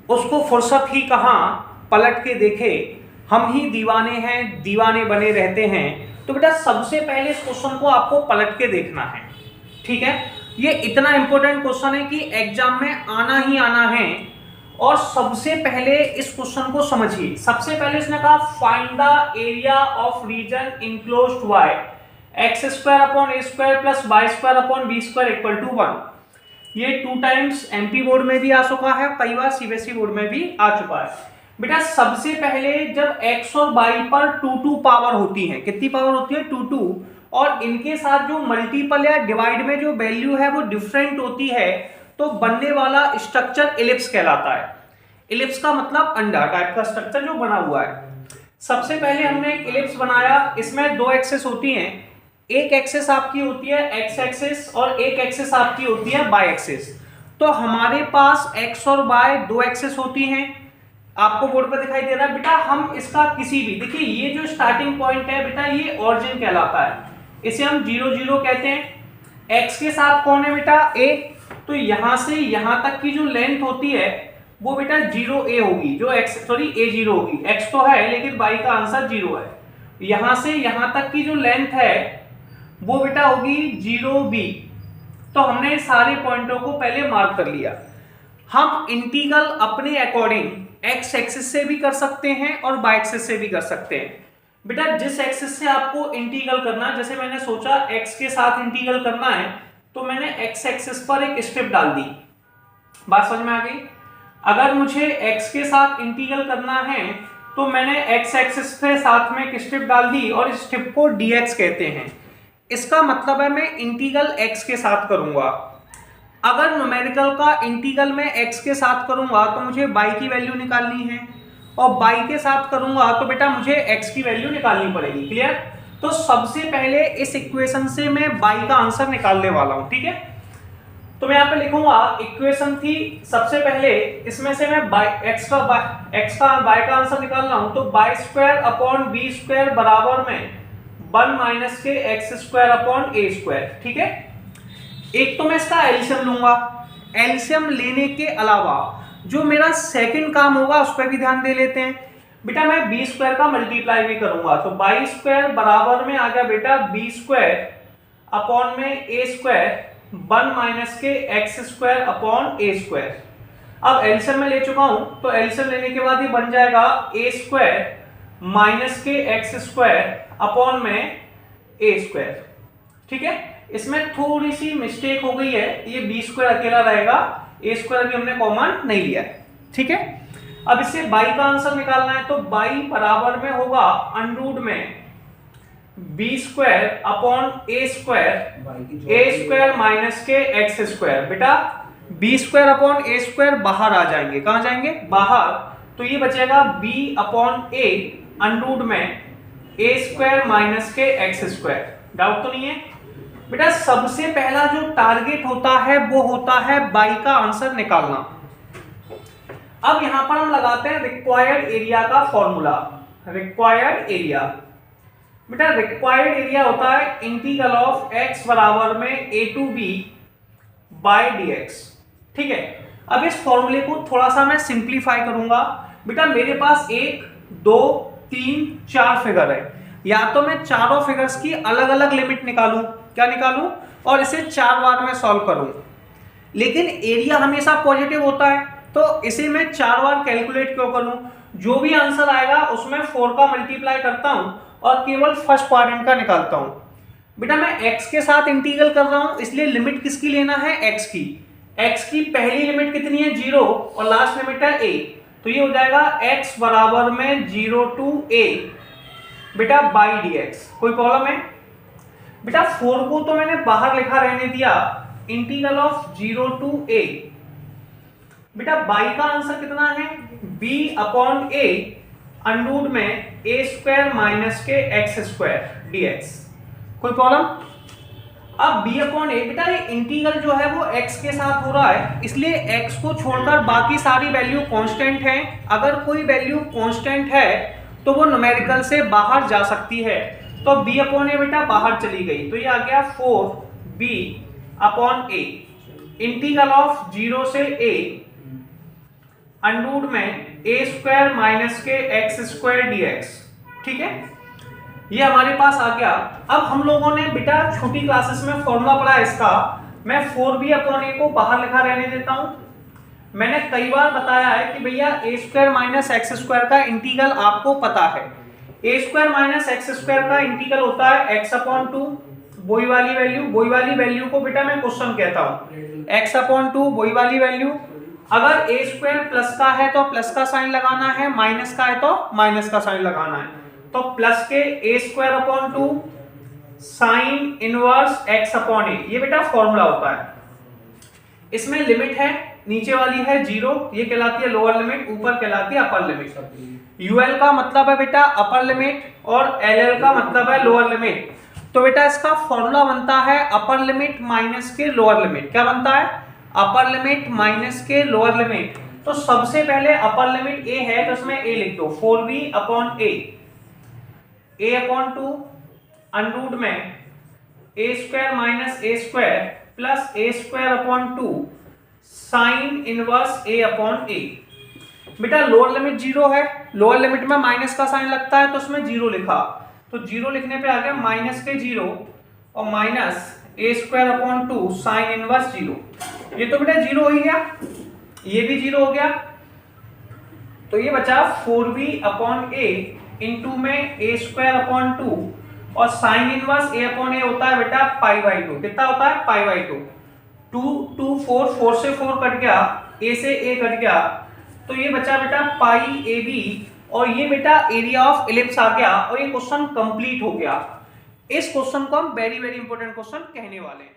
उसको फुर्सत ही कहाँ, पलट के देखे, हम ही दीवाने हैं, दीवाने बने रहते हैं। तो बेटा सबसे पहले इस क्वेश्चन को आपको पलट के देखना है, ठीक है। ये इतना इंपॉर्टेंट क्वेश्चन है कि एग्जाम में आना ही आना है। और सबसे पहले इस क्वेश्चन को समझिए। सबसे पहले इसने कहा find the area of region enclosed y x square upon a square plus y square upon b square equal to 1। ये 2 टाइम्स एमपी बोर्ड में भी आ चुका है, कई बार सीबीएसई बोर्ड में भी आ चुका है। बेटा सबसे पहले जब x और y पर 2 पावर होती है, कितनी पावर होती है 2, और इनके साथ जो मल्टीपल या डिवाइड में जो वैल्यू है वो डिफरेंट होती है, तो बनने वाला स्ट्रक्चर इलिप्स कहलाता है। इलिप्स का मतलब अंडा टाइप का स्ट्रक्चर जो बना हुआ है। सबसे पहले हमने एक इलिप्स बनाया, इसमें 2 एक्सेस होती हैं। एक एक्सेस आपकी होती है एक्स एक्सेस और एक एक्सेस आपकी होती है वाई एक्सेस। तो हमारे पास एक्स और वाई 2 एक्सेस होती हैं, आपको बोर्ड पर दिखाई दे रहा है। बेटा हम इसका किसी भी, देखिए ये जो स्टार्टिंग पॉइंट है बेटा ये ओरिजिन कहलाता है, इसे हम 0 0 कहते हैं। एक्स के साथ कौन है बेटा ए, तो यहां से यहां तक की जो लेंथ होती है वो बेटा 0a होगी, जो a0 होगी। x तो है लेकिन y का आंसर 0 है। यहां से यहां तक की जो लेंथ है वो बेटा होगी 0b। तो हमने सारे पॉइंटों को पहले मार्क कर लिया। हम इंटीग्रल अपने अकॉर्डिंग x एक्सिस से भी कर सकते हैं और y एक्सिस से भी कर सकते हैं। बेटा जिस एक्सिस से आपको इंटीग्रल करना, जैसे मैंने सोचा x के साथ इंटीग्रल करना है तो मैंने x एक्सिस पर एक स्ट्रिप डाल दी। बात समझ में आ गई। अगर मुझे x के साथ इंटीग्रल करना है तो मैंने x एक्सिस के साथ में एक स्ट्रिप डाल दी और इस स्ट्रिप को dx कहते हैं। इसका मतलब है मैं इंटीग्रल x के साथ करूंगा। अगर न्यूमेरिकल का इंटीग्रल में x के साथ करूंगा तो मुझे y की वैल्यू निकालनी है, और y के साथ करूंगा तो बेटा मुझे x की वैल्यू निकालनी पड़ेगी। क्लियर। तो सबसे पहले इस इक्वेशन से मैं y का आंसर निकालने वाला हूं, ठीक है। तो मैं यहाँ पे लिखूंगा इक्वेशन थी, सबसे पहले इसमें से मैं x का y का आंसर निकाल रहा हूं, तो y square upon b square बराबर में 1 माइनस के x square upon a square, ठीक है। एक तो मैं इसका एलसीएम लूंगा। एलसीएम लेने के अलावा जो मेरा सेकंड काम होगा उस पर भी ध्यान दे लेते हैं। बेटा मैं बी स्क्वायर का मल्टीप्लाई भी करूंगा, तो बाई स्क्वायर बराबर में आ गया बेटा बी स्क्वायर अपॉन में ए स्क्वायर 1 माइनस के x square upon a square. अब एलसीएम में ले चुका हूं तो एलसीएम लेने के बाद ही बन जाएगा ए स्क्वायर माइनस के एक्स स्क्वायर अपॉन में ए स्क्वायर, ठीक है। इसमें थोड़ी सी मिस्टेक हो गई है, ये बी स्क्वायर अकेला रहेगा, ए स्क्वायर भी हमने कॉमन नहीं लिया है, ठीक है। अब इससे बाई का आंसर निकालना है, तो बाई बराबर में होगा अंडरूट में B square upon a square minus के एक्स स्क्वायर। बेटा B square upon a square बाहर आ जाएंगे, कहां जाएंगे बाहर, तो ये बचेगा बी अपॉन ए अंडरूट में ए स्क्वायर माइनस के एक्स स्क्वायर। डाउट तो नहीं है। बेटा सबसे पहला जो टारगेट होता है वो होता है बाई का आंसर निकालना। अब यहां पर हम लगाते हैं रिक्वायर्ड एरिया का फॉर्मूला। रिक्वायर्ड एरिया, बेटा रिक्वायर्ड एरिया होता है इंटीग्रल ऑफ x बराबर में a to b by dx, ठीक है। अब इस फॉर्मूले को थोड़ा सा मैं सिंप्लीफाई करूंगा। बेटा मेरे पास 1 2 3 4 फिगर है, या तो मैं चारों फिगर्स की अलग अलग लिमिट निकालूं, क्या निकालूं, और इसे 4 बार में सॉल्व करूं। लेकिन एरिया हमेशा पॉजिटिव होता है, तो इसे मैं 4 बार कैलकुलेट क्यों करूं। जो भी आंसर आएगा उसमें 4 का मल्टीप्लाई करता हूं और केवल फर्स्ट क्वाड्रेंट का निकालता हूं। बेटा मैं x के साथ इंटीग्रल कर रहा हूं, इसलिए लिमिट किसकी लेना है, x की। x की पहली लिमिट कितनी है 0 और लास्ट लिमिट है a, तो ये हो जाएगा x बराबर में 0 टू a बेटा बाई dx। कोई प्रॉब्लम है। बेटा 4 को तो मैंने बाहर लिखा रहने दिया, इंटीग्रल ऑफ 0 टू a। बेटा बाई का आंसर कितना है b अपॉन a अंडरूट में ए स्क्वायर माइनस के एक्स स्क्वायर dx। कोई प्रॉब्लम। अब b अपॉन ए, बेटा ये इंटीग्रल जो है वो x के साथ हो रहा है, इसलिए x को छोड़कर बाकी सारी वैल्यू कांस्टेंट हैं। अगर कोई वैल्यू कांस्टेंट है तो वो न्यूमेरिकल से बाहर जा सकती है, तो b अपॉन ए बेटा बाहर चली गई, तो ये आ गया 4b upon A integral of 0 से a अंडर में ए स्क्वायर माइनस के एक्स स्क्वायर dx। ठीक है, ये हमारे पास आ गया। अब हम लोगों ने बेटा छोटी क्लासेस में फॉर्मूला पढ़ा है इसका, मैं 4b अपॉन a को बाहर लिखा रहने देता हूं। मैंने कई बार बताया है कि भैया ए स्क्वायर माइनस एक्स स्क्वायर का इंटीग्रल आपको पता है। ए स्क्वायर माइनस एक्स स्क्वायर का इंटीग्रल होता है x अपॉन 2, वही वाली वैल्यू को बेटा मैं क्वेश्चन कहता हूं, x अपॉन 2 वही वाली वैल्यू। अगर ए स्क्वायर प्लस का है तो प्लस का साइन लगाना है, माइनस का है तो माइनस का साइन लगाना है। तो प्लस के a square upon 2 sine inverse x upon a, ये बेटा फॉर्मूला होता है। इसमें लिमिट है, नीचे वाली है 0, ये कहलाती है लोअर लिमिट, ऊपर कहलाती है अपर लिमिट। यूएल का मतलब है बेटा अपर लिमिट और एलएल का मतलब है लोअर लिमिट। तो बेटा इसका फॉर्मूला बनता है अपर लिमिट माइनस के लोअर लिमिट। क्या बनता है? अपर लिमिट माइनस के लोअर लिमिट। तो सबसे पहले अपर लिमिट a है तो इसमें a लिख दो, 4b upon a upon 2 under में a square minus a square plus a square upon 2 sine inverse a upon a। बेटा लोअर लिमिट 0 है, लोअर लिमिट में माइनस का साइन लगता है तो उसमें 0 लिखा, तो 0 लिखने पे आ गया माइनस के 0 और minus a square upon 2 sine inverse 0। ये तो बेटा 0 हो ही गया, ये भी 0 हो गया, तो ये बचा 4b अपॉन a इंटू में a स्क्वायर अपॉन 2 और sine inverse a upon a होता है बेटा पाई बाई 2। कितना होता है? Pi by 2। 2 4 4 से 4 कट गया, a से a कट गया, तो ये बचा बेटा पाई ए बी और ये बेटा एरिया ऑफ इलिप्स आ गया और ये क्वेश्चन कंप्लीट हो गया। इस क्वेश्चन को हम वेरी इंपॉर्टेंट क्वेश्चन कहने वाले हैं।